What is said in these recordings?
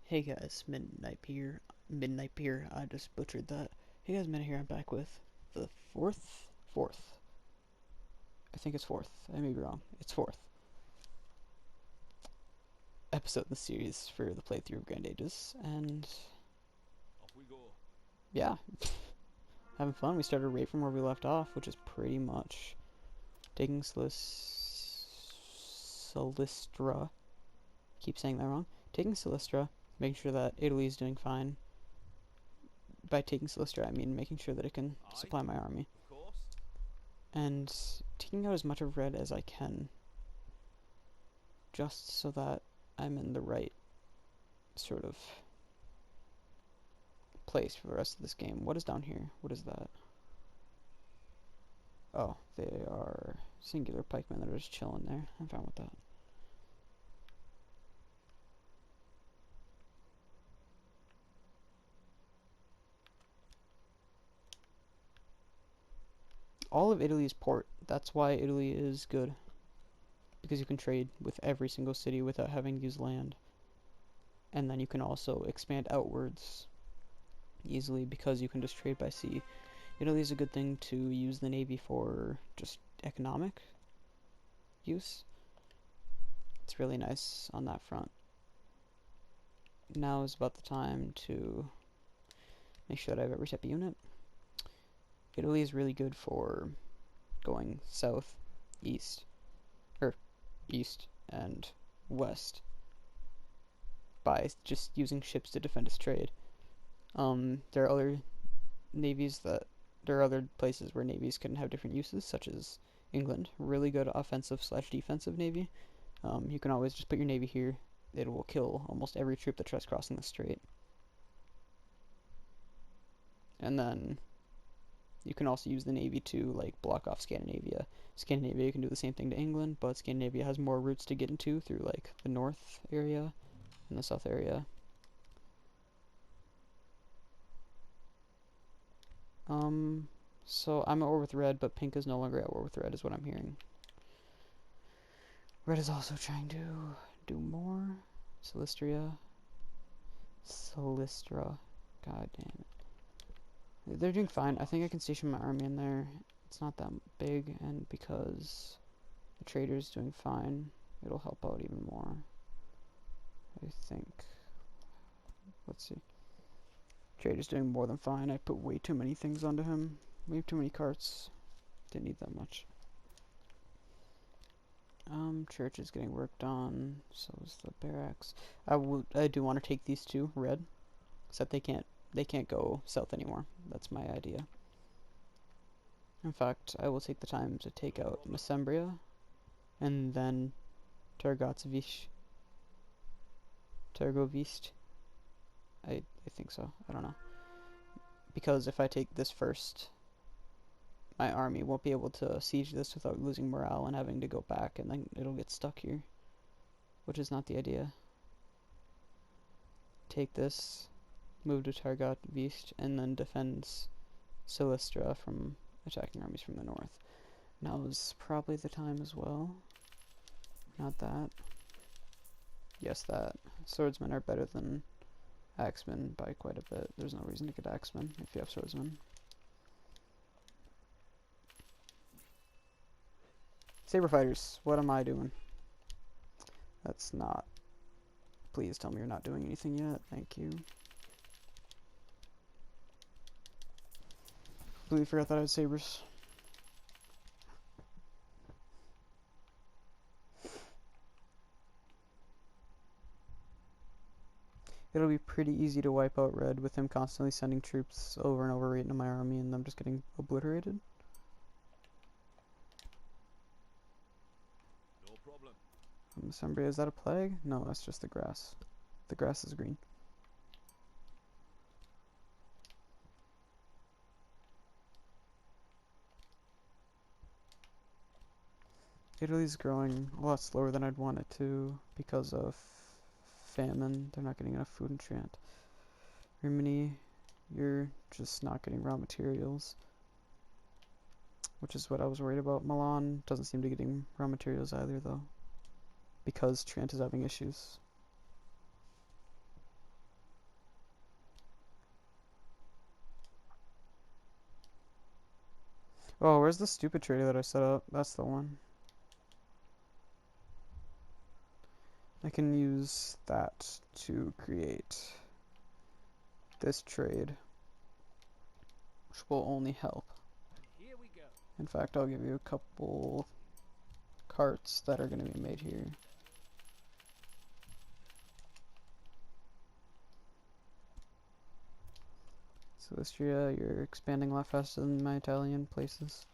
Hey guys, Midnight Beer, I just butchered that. Hey guys, Midnight here, I'm back with the fourth, I think it's fourth, I may be wrong, it's fourth episode in the series for the playthrough of Grand Ages, and Off we go. yeah, having fun. We started right from where we left off, which is pretty much taking Silistra, keep saying that wrong, taking Silistra, making sure that Italy is doing fine. By taking Silistra, I mean making sure that it can Aye, supply my army. of course. And taking out as much of red as I can, just so that I'm in the right sort of place for the rest of this game. What is down here? What is that? Oh, they are singular pikemen that are just chilling there. I'm fine with that. All of Italy is port. That's why Italy is good. Because you can trade with every single city without having to use land. And then you can also expand outwards easily because you can just trade by sea. Italy is a good thing to use the navy for just economic use. It's really nice on that front. Now is about the time to make sure that I have every type of unit. Italy is really good for going south, east, or east and west by just using ships to defend its trade. There are other navies that there are other places where navies can have different uses, such as England, really good offensive slash defensive navy. You can always just put your navy here. It will kill almost every troop that tries crossing the strait. And then you can also use the navy to like block off Scandinavia. Scandinavia can do the same thing to England, but Scandinavia has more routes to get into through like the north area and the south area. So I'm at war with red, but pink is no longer at war with red, is what I'm hearing. Red is also trying to do more. Silistra. God damn it. They're doing fine. I think I can station my army in there. It's not that big, and because the trader's doing fine, it'll help out even more. I think. Let's see. Trader's doing more than fine. I put way too many things onto him. Way too many carts. Didn't need that much. Church is getting worked on. So is the barracks. I do want to take these two red, except they can't go south anymore. That's my idea. In fact, I will take the time to take out Mesembria, and then Targovist. Targovist. I think so. I don't know. Because if I take this first, my army won't be able to siege this without losing morale and having to go back, and then it'll get stuck here, which is not the idea. Take this, move to Targovist, and then defends Silistra from attacking armies from the north. Now is probably the time as well. Not that. Yes, that. Swordsmen are better than axemen by quite a bit. There's no reason to get axemen if you have swordsmen. Saber fighters, what am I doing? That's not. Please tell me you're not doing anything yet. Thank you. Completely forgot that I had sabers. It'll be pretty easy to wipe out red with him constantly sending troops over and over right into my army and them just getting obliterated. No problem. Mesembria, is that a plague? No, that's just the grass. The grass is green. Italy's growing a lot slower than I'd want it to because of famine. They're not getting enough food and Trant. Rimini, you're just not getting raw materials, which is what I was worried about. Milan doesn't seem to be getting raw materials either, though, because Trant is having issues. Oh, where's the stupid trader that I set up? That's the one. I can use that to create this trade, which will only help. Here we go. In fact, I'll give you a couple carts that are going to be made here. So Istria, you're expanding a lot faster than my Italian places.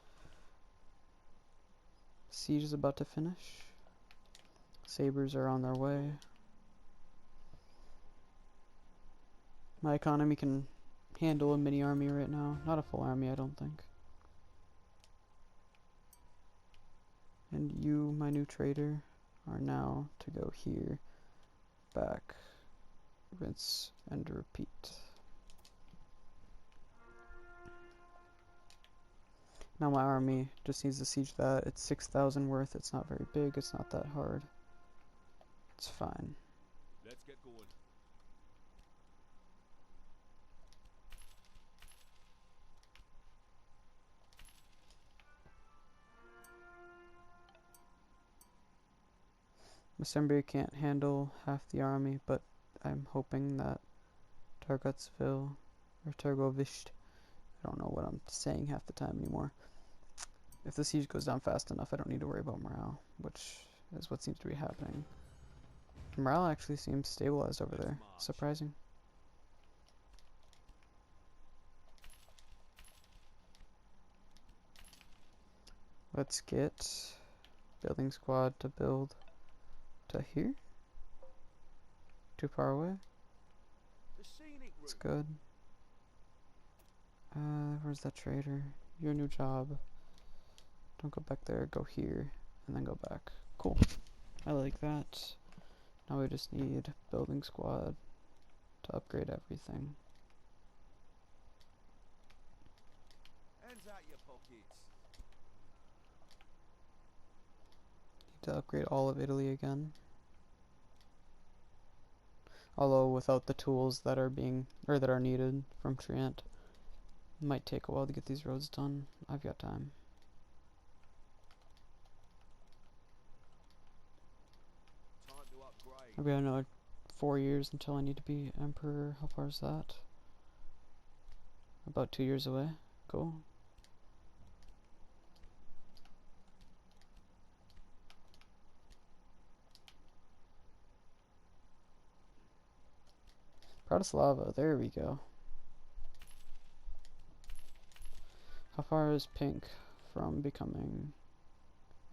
Siege is about to finish. Sabers are on their way. My economy can handle a mini army right now. Not a full army, I don't think. And you, my new trader, are now to go here, back, rinse, and repeat. Now my army just needs to siege that. It's 6,000 worth. It's not very big. It's not that hard. It's fine. Let's get going. Mesembria can't handle half the army, but I'm hoping that Targotsville or Targovist, I don't know what I'm saying half the time anymore. If the siege goes down fast enough, I don't need to worry about morale, which is what seems to be happening. Morale actually seems stabilized over there. Surprising. Let's get building squad to build to here. Too far away. The scenic That's route. good. Where's that trader? Your new job. Don't go back there, go here, and then go back. Cool. I like that. Now we just need building squad to upgrade everything. Hands out your pockets. Need to upgrade all of Italy again. Although without the tools that are that are needed from Trient, it might take a while to get these roads done. I've got time. Time to upgrade. I've got another 4 years until I need to be emperor. How far is that? About 2 years away. Cool. Bratislava, there we go. How far is pink from becoming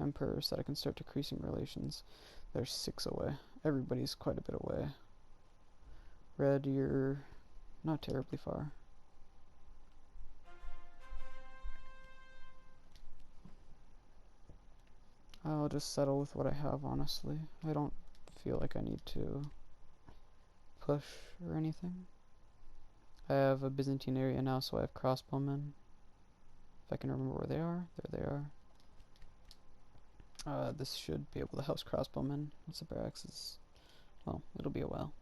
emperor so that I can start decreasing relations? They're 6 away. Everybody's quite a bit away. Red, you're not terribly far. I'll just settle with what I have, honestly. I don't feel like I need to push or anything. I have a Byzantine area now, so I have crossbowmen. If I can remember where they are. There they are. This should be able to house crossbowmen. Once the barracks is... well, it'll be a while.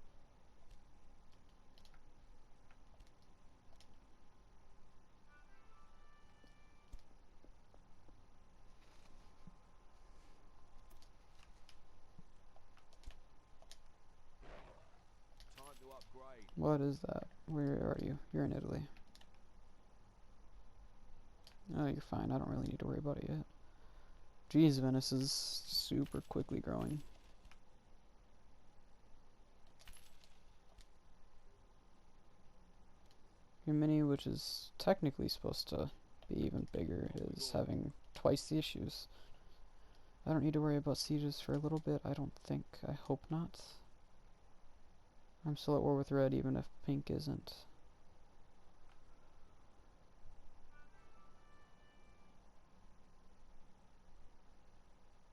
Time to upgrade. What is that? Where are you? You're in Italy. Oh, you're fine. I don't really need to worry about it yet. Geez, Venice is super quickly growing. Your mini, which is technically supposed to be even bigger, is having twice the issues. I don't need to worry about sieges for a little bit, I don't think. I hope not. I'm still at war with red, even if pink isn't.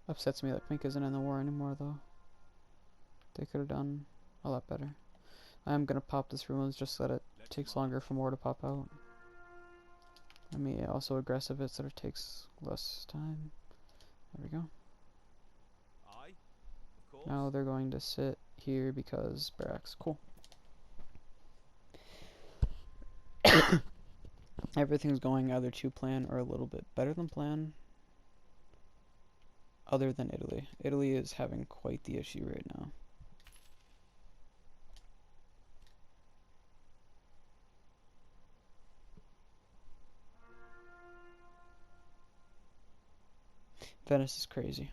Upsets me that pink isn't in the war anymore, though. They could have done a lot better. I'm gonna pop this ruins just so that it takes longer for more to pop out. Let me also aggressive it so that it takes less time. There we go. Aye, of course. Now they're going to sit here because barracks. Cool. Everything's going either to plan or a little bit better than plan, other than Italy. Italy is having quite the issue right now. Venice is crazy.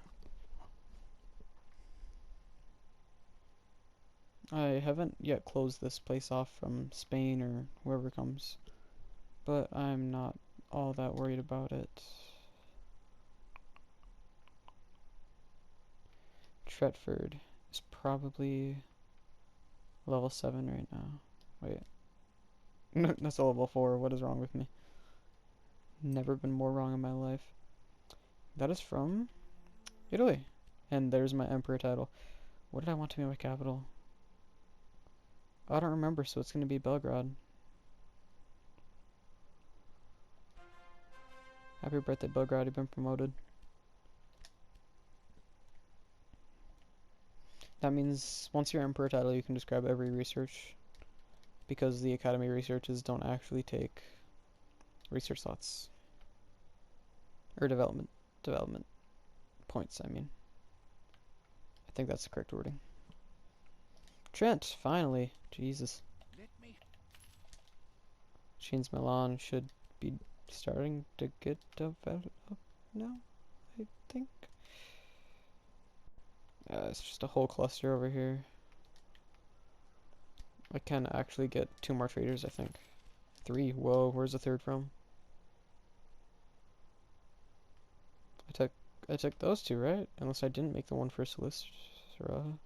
I haven't yet closed this place off from Spain or whoever comes, but I'm not all that worried about it. Tretford is probably level 7 right now. Wait. That's a level 4. What is wrong with me? Never been more wrong in my life. That is from Italy. And there's my emperor title. What did I want to be my capital? I don't remember, so it's going to be Belgrade. Happy birthday, Belgrade. You've been promoted. That means once you're emperor title, you can just grab every research, because the academy researches don't actually take research slots. Or development points, I mean. I think that's the correct wording. Trent, finally. Jesus. Shane's Milan should be starting to get developed now, I think. It's just a whole cluster over here. I can actually get 2 more traders, I think. 3. Whoa, where's the 3rd from? I took those 2, right? Unless I didn't make the one for Solistra.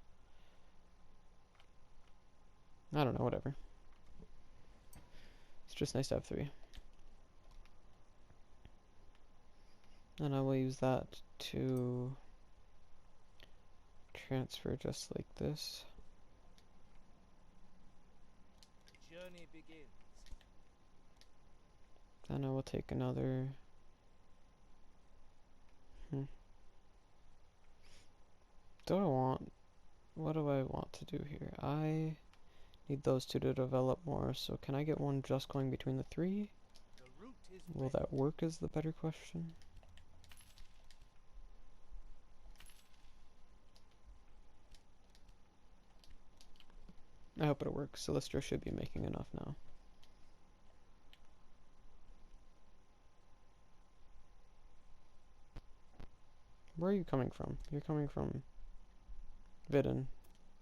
I don't know, whatever. It's just nice to have 3. And I will use that to transfer just like this. The journey begins. Then I will take another. What do I want to do here? I need those 2 to develop more, so can I get one just going between the 3? Will that work is the better question. I hope it'll work. Solistra should be making enough now. Where are you coming from? You're coming from Vidin.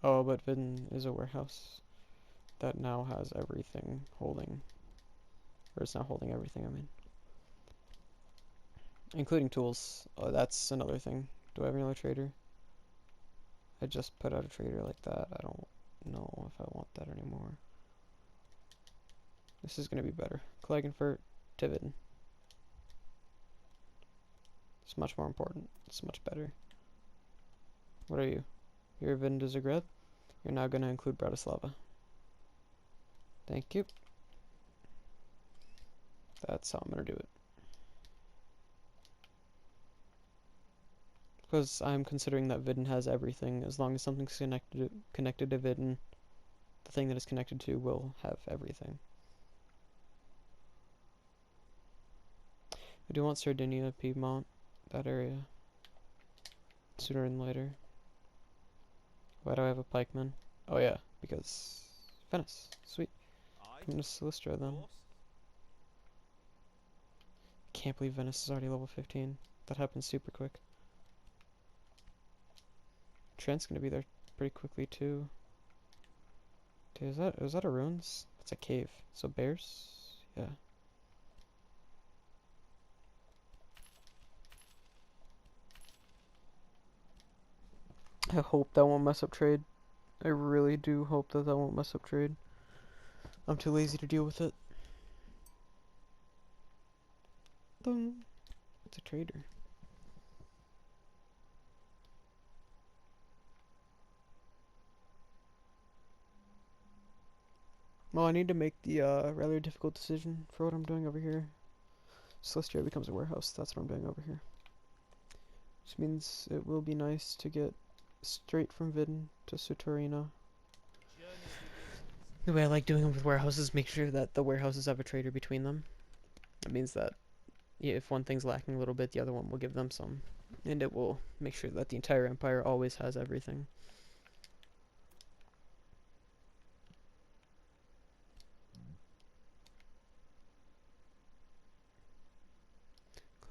Oh, but Vidin is a warehouse that now has everything holding. Or it's not holding everything, I mean. Including tools. Oh, that's another thing. Do I have another trader? I just put out a trader like that. I don't know if I want that anymore. This is going to be better. Klagenfurt to Vidin. It's much more important. It's much better. What are you? You're Vidin to Zagreb? You're now going to include Bratislava. Thank you. That's how I'm going to do it. Because I'm considering that Vidin has everything. As long as something's connected to Vidin, the thing that it's connected to will have everything. I do want Sardinia, Piedmont, that area. Sooner than later. Why do I have a pikeman? Oh yeah, because Venice. Sweet. Come to Silistra then. Can't believe Venice is already level 15. That happened super quick. Trent's gonna be there pretty quickly too. Dude, is that a ruins? It's a cave. So bears? Yeah. I hope that won't mess up trade. I really do hope that won't mess up trade. I'm too lazy to deal with it. It's a trader. Well, I need to make the rather difficult decision for what I'm doing over here. Celestia becomes a warehouse. That's what I'm doing over here. Which means it will be nice to get straight from Vidin to Suturina. The way I like doing them with warehouses, make sure that the warehouses have a trader between them. That means that yeah, if one thing's lacking a little bit, the other one will give them some. And it will make sure that the entire empire always has everything.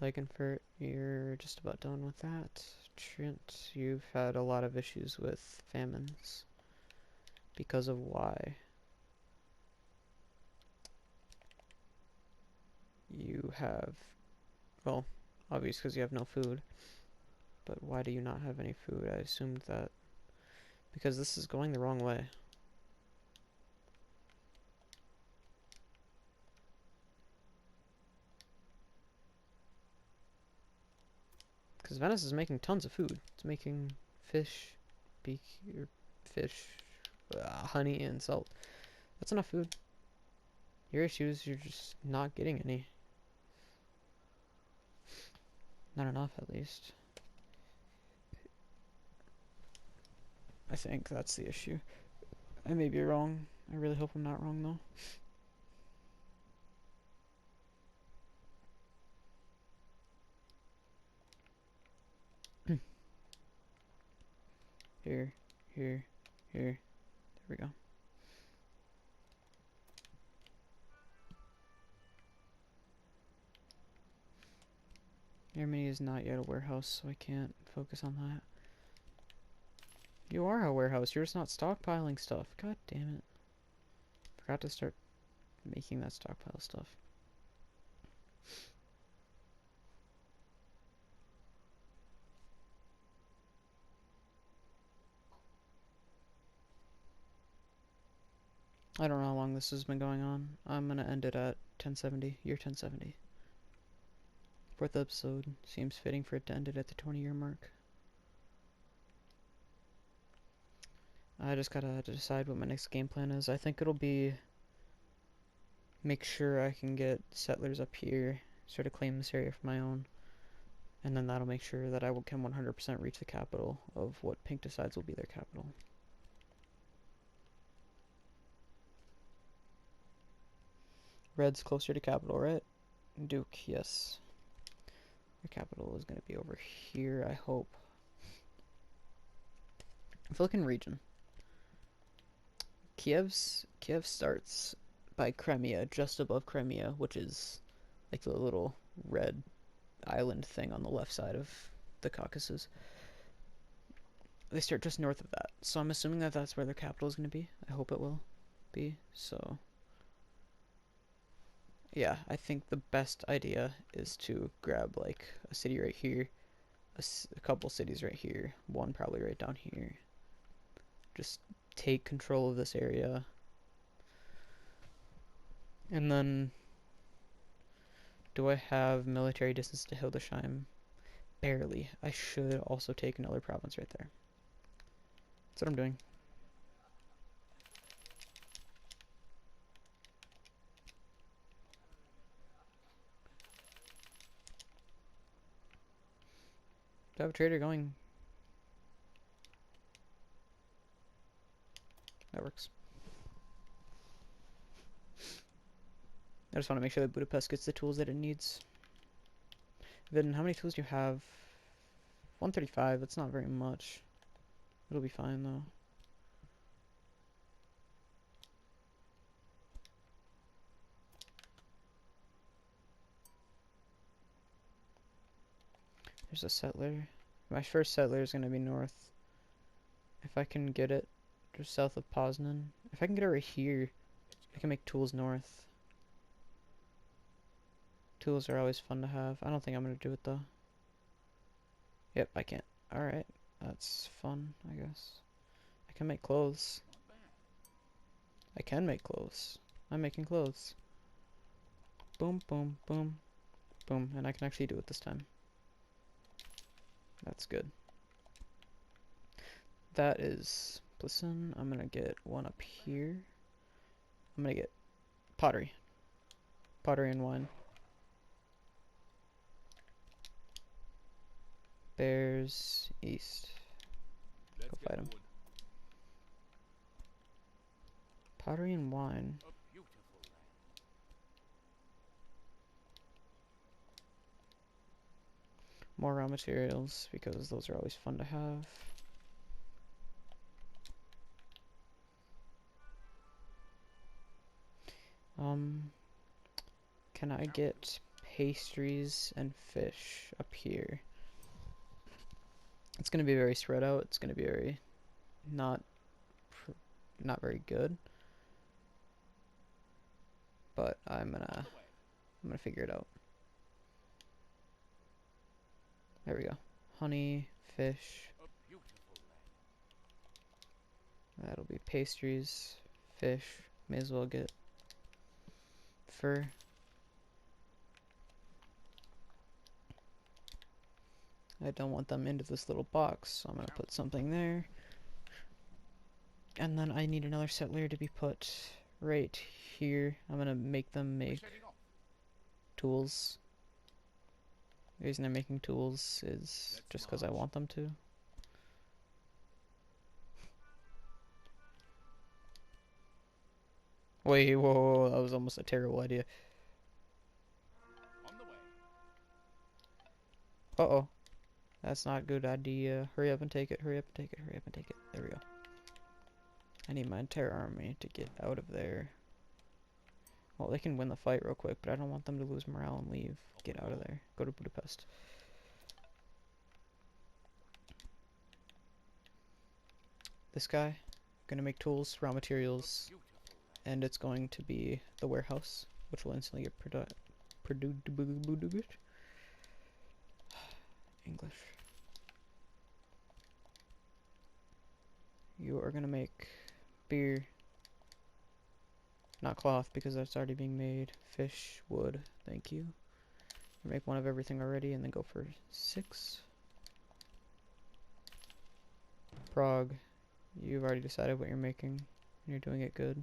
Klagenfurt, you're just about done with that. Trent, you've had a lot of issues with famines. Because of why? You have, well, obvious because you have no food. But why do you not have any food? I assumed that because this is going the wrong way. Because Venice is making tons of food. It's making fish, fish, honey, and salt. That's enough food. Your issue is you're just not getting any. Not enough, at least. I think that's the issue. I may be wrong. I really hope I'm not wrong, though. Here, here, here. There we go. Germany is not yet a warehouse, so I can't focus on that. You are a warehouse, you're just not stockpiling stuff. God damn it. Forgot to start making that stockpile stuff. I don't know how long this has been going on. I'm gonna end it at 1070, year 1070. Fourth episode. Seems fitting for it to end it at the 20-year mark. I just gotta decide what my next game plan is. I think it'll be make sure I can get settlers up here, sort of claim this area for my own, and then that'll make sure that I can 100% reach the capital of what Pink decides will be their capital. Red's closer to capital, right? Duke, yes. The capital is going to be over here, I hope. If you look in region, Kiev starts by Crimea, just above Crimea, which is like the little red island thing on the left side of the Caucasus. They start just north of that, so I'm assuming that that's where their capital is going to be. I hope it will be, so yeah, I think the best idea is to grab like a city right here, a couple cities right here, one probably right down here. Just take control of this area. And then, do I have military distance to Hildesheim? Barely. I should also take another province right there. That's what I'm doing. Do I have a trader going? That works. I just want to make sure that Budapest gets the tools that it needs. Then, how many tools do you have? 135, that's not very much. It'll be fine, though. There's a settler. My first settler is going to be north. If I can get it just south of Poznan. If I can get it right here, I can make tools north. Tools are always fun to have. I don't think I'm going to do it, though. Yep, I can't. Alright, that's fun, I guess. I can make clothes. I can make clothes. I'm making clothes. Boom, boom, boom, boom. And I can actually do it this time. That's good. That is Plisson. I'm gonna get one up here. I'm gonna get pottery. Pottery and wine. Bears east. Go fight him. Pottery and wine. more raw materials because those are always fun to have. Can I get pastries and fish up here? It's gonna be very spread out. It's gonna be very not very good. But I'm gonna figure it out. There we go. Honey, fish. That'll be pastries, fish. May as well get fur. I don't want them into this little box, so I'm gonna put something there. And then I need another settler to be put right here. I'm gonna make them make tools. The reason I'm making tools is just because I want them to. Wait, whoa, that was almost a terrible idea. Uh-oh. That's not a good idea. Hurry up and take it, hurry up and take it, hurry up and take it. There we go. I need my entire army to get out of there. Well, they can win the fight real quick, but I don't want them to lose morale and leave. Get out of there. Go to Budapest. This guy, gonna make tools, raw materials, and it's going to be the warehouse, which will instantly get English. You are gonna make beer, not cloth because that's already being made. Fish, wood, thank you. Make one of everything already and then go for 6. Prague, you've already decided what you're making and you're doing it good.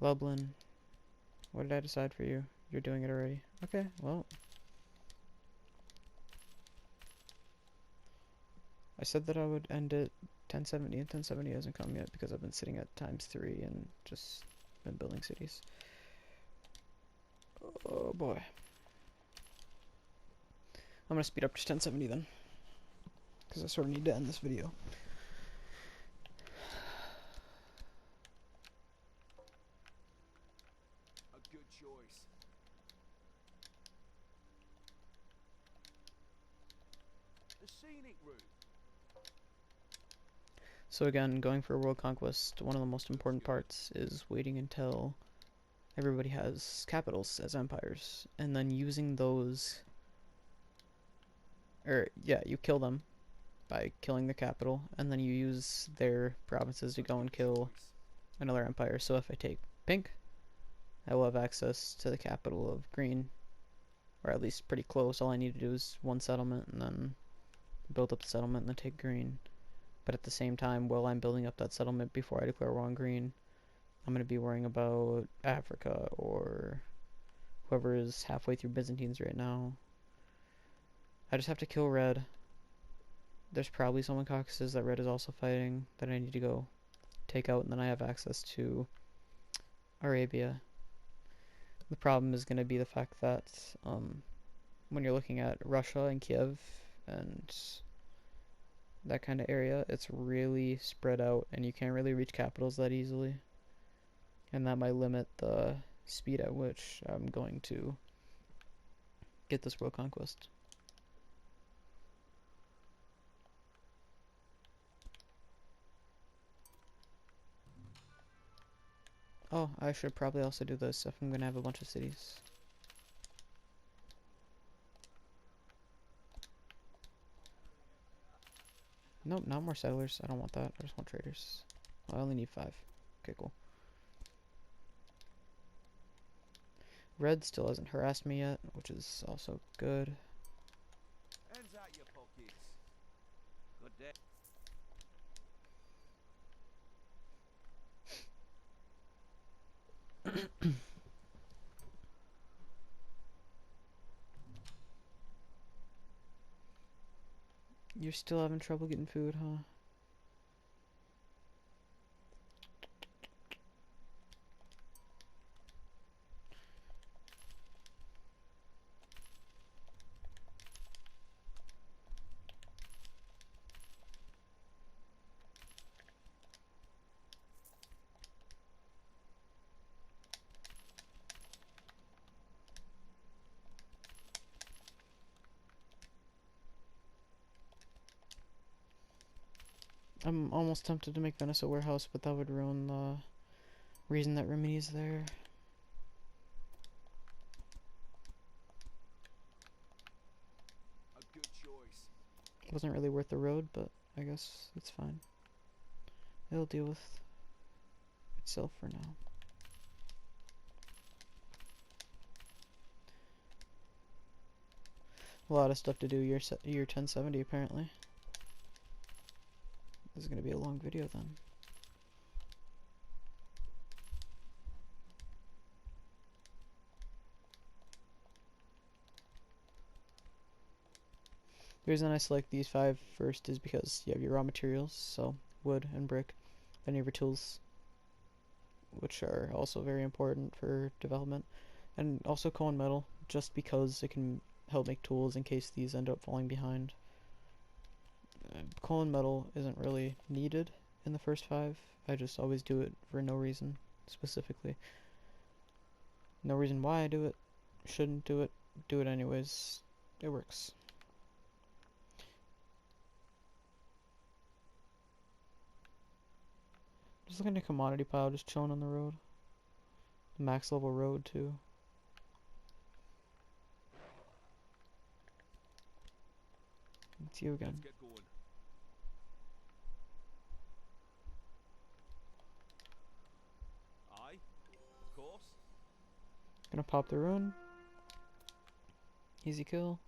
Lublin, what did I decide for you? You're doing it already. Okay, well. I said that I would end at 1070 and 1070 hasn't come yet because I've been sitting at ×3 and just been building cities. Oh boy. I'm gonna speed up to 1070 then, because I sort of need to end this video. A good choice. The scenic route. So again, going for a world conquest, one of the most important parts is waiting until everybody has capitals as empires, and then using those, or yeah, you kill them by killing the capital, and then you use their provinces to go and kill another empire. So if I take pink, I will have access to the capital of green, or at least pretty close. All I need to do is one settlement and then build up the settlement and then take green. But at the same time, while I'm building up that settlement before I declare war on green, I'm going to be worrying about Africa or whoever is halfway through Byzantines right now. I just have to kill red. There's probably someone Caucasus that red is also fighting that I need to go take out, and then I have access to Arabia. The problem is going to be the fact that when you're looking at Russia and Kiev and that kind of area, it's really spread out and you can't really reach capitals that easily, and that might limit the speed at which I'm going to get this world conquest. Oh, I should probably also do this if I'm gonna have a bunch of cities. Nope, not more settlers. I don't want that. I just want traders. I only need 5. Okay, cool. Red still hasn't harassed me yet, which is also good. Hands out your pockets. Good day. You're still having trouble getting food, huh? I'm almost tempted to make Venice a warehouse, but that would ruin the reason that Rimini's there. A good choice. Wasn't really worth the road, but I guess it's fine. It'll deal with itself for now. A lot of stuff to do year 1070 apparently. This is gonna be a long video then. The reason I select these 5 first is because you have your raw materials, so wood and brick, then you have your tools, which are also very important for development, and also coal and metal, just because it can help make tools in case these end up falling behind. Coal and metal isn't really needed in the first 5. I just always do it for no reason specifically. No reason why I do it, shouldn't do it anyways. It works. Just looking at a commodity pile just chilling on the road. Max level road too. It's you again. Let's get going. Aye, of course. Gonna pop the rune. Easy kill.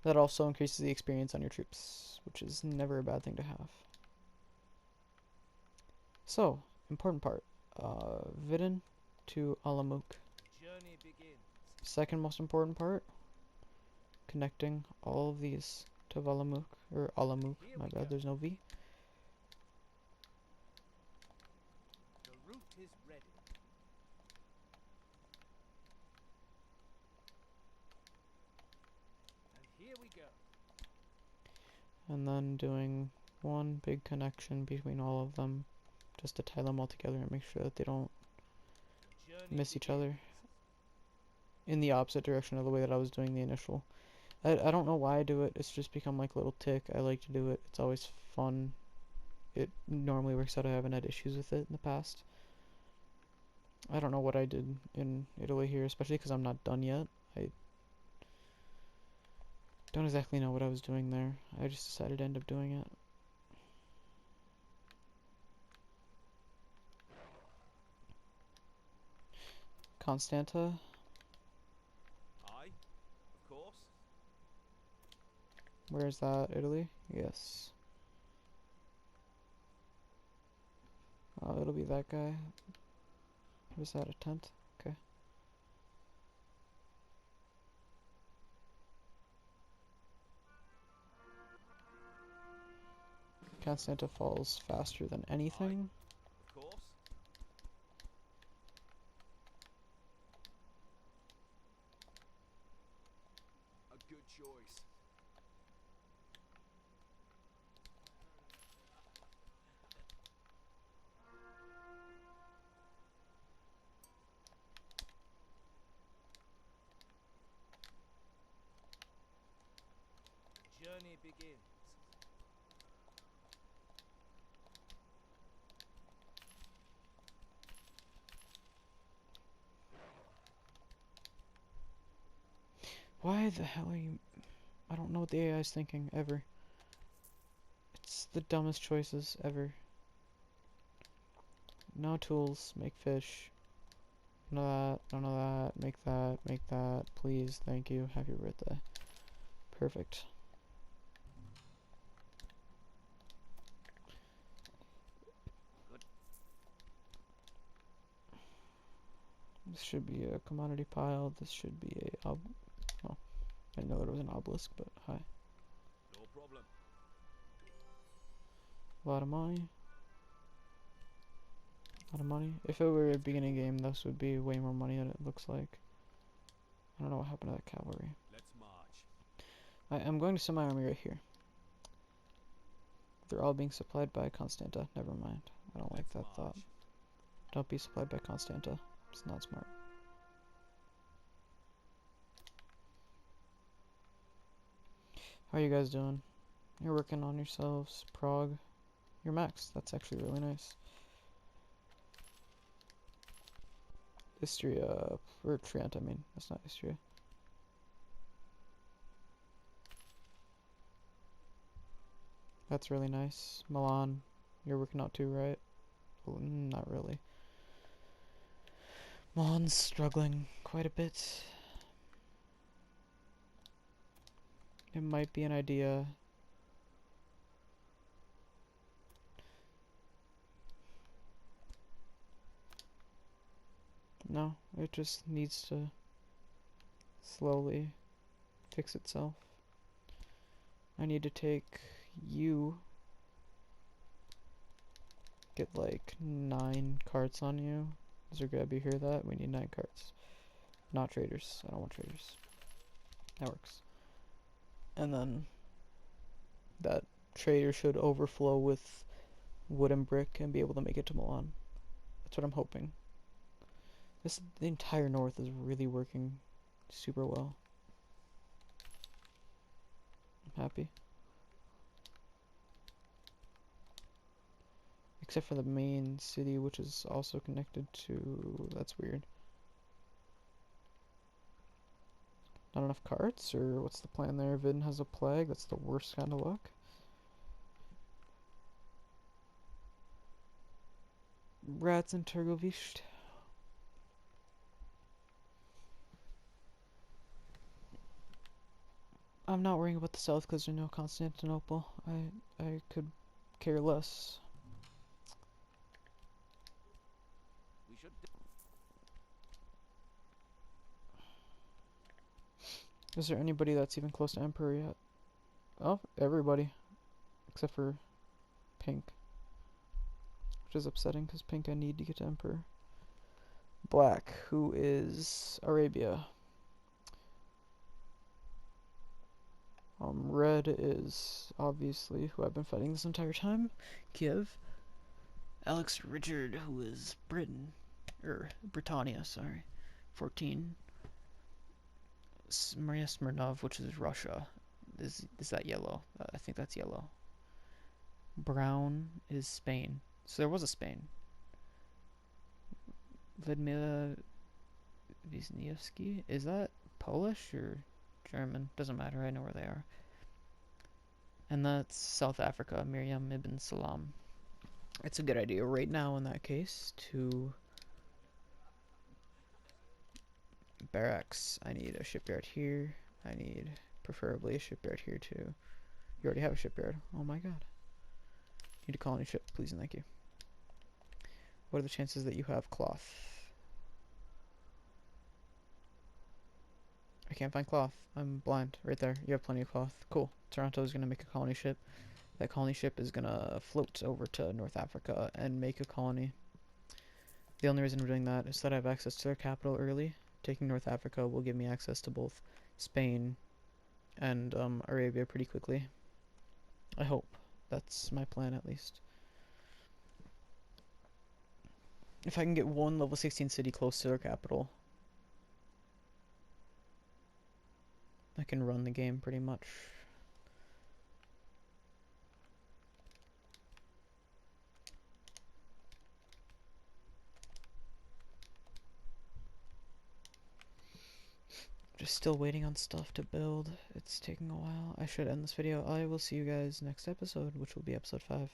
That also increases the experience on your troops, which is never a bad thing to have. So, important part. Vidin to Alamuk. Journey begins. Second most important part. Connecting all of these to Valamuk, or Alamuk, my bad, there's no V. The route is ready. And here we go. And then doing one big connection between all of them, just to tie them all together and make sure that they don't miss each other in the opposite direction of the way that I was doing the initial. I don't know why I do it, it's just become like a little tick. I like to do it, it's always fun. It normally works out. I haven't had issues with it in the past. I don't know what I did in Italy here, especially because I'm not done yet. I don't exactly know what I was doing there. I just decided to end up doing it. Constanta. Aye, of course. Where is that? Italy? Yes. It'll be that guy. Was that a tent? Okay. Constanta falls faster than anything. Of course. A good choice. Journey begins. Why the hell are you... I don't know what the AI is thinking, ever. It's the dumbest choices, ever. No tools, make fish. None of that, none of that, make that, please, thank you, happy birthday. Perfect. Good. This should be a commodity pile, this should be a... oh, I know it was an obelisk, but hi. No problem. A lot of money. A lot of money. If it were a beginning game, this would be way more money than it looks like. I don't know what happened to that cavalry. Let's march. I'm going to send my army right here. They're all being supplied by Constanta. Never mind. I don't like that thought. Don't be supplied by Constanta. It's not smart. How are you guys doing? You're working on yourselves. Prague. you're maxed. That's actually really nice. Istria, or Trient, I mean. That's not Istria. That's really nice. Milan, you're working out too, right? Well, not really. Milan's struggling quite a bit. It might be an idea. No, it just needs to slowly fix itself. I need to take you, get like 9 carts on you. Zergab, you hear that? We need 9 carts. Not traders. I don't want traders. That works. And then that trader should overflow with wood and brick and be able to make it to Milan. That's what I'm hoping. The entire north is really working super well. I'm happy. Except for the main city, which is also connected to... That's weird. Not enough carts, or what's the plan there? Vidin has a plague. That's the worst kind of luck. Rats and Turgovist. I'm not worrying about the south because there's no Constantinople. I could care less. We should. Is there anybody that's even close to Emperor yet? Oh, everybody. Except for Pink. Which is upsetting because Pink I need to get to Emperor. Black, who is Arabia. Red is obviously who I've been fighting this entire time. Kiev. Alex Richard, who is Britain. Britannia, sorry. 14. Maria Smirnov, which is Russia. Is that yellow? I think that's yellow. Brown is Spain. So there was a Spain. Ludmila Wisniewski? Is that Polish or German? Doesn't matter, I know where they are. And that's South Africa, Miriam Ibn Salam. It's a good idea right now in that case to barracks. I need a shipyard here. I need preferably a shipyard here too. You already have a shipyard. Oh my god. Need a colony ship, please and thank you. What are the chances that you have cloth? I can't find cloth. I'm blind. Right there. You have plenty of cloth. Cool. Toronto is going to make a colony ship. That colony ship is going to float over to North Africa and make a colony. The only reason we're doing that is that I have access to their capital early. Taking North Africa will give me access to both Spain and Arabia pretty quickly. I hope. That's my plan at least. If I can get one level 16 city close to their capital, I can run the game pretty much. Just still waiting on stuff to build. It's taking a while. I should end this video. I will see you guys next episode, which will be episode 5.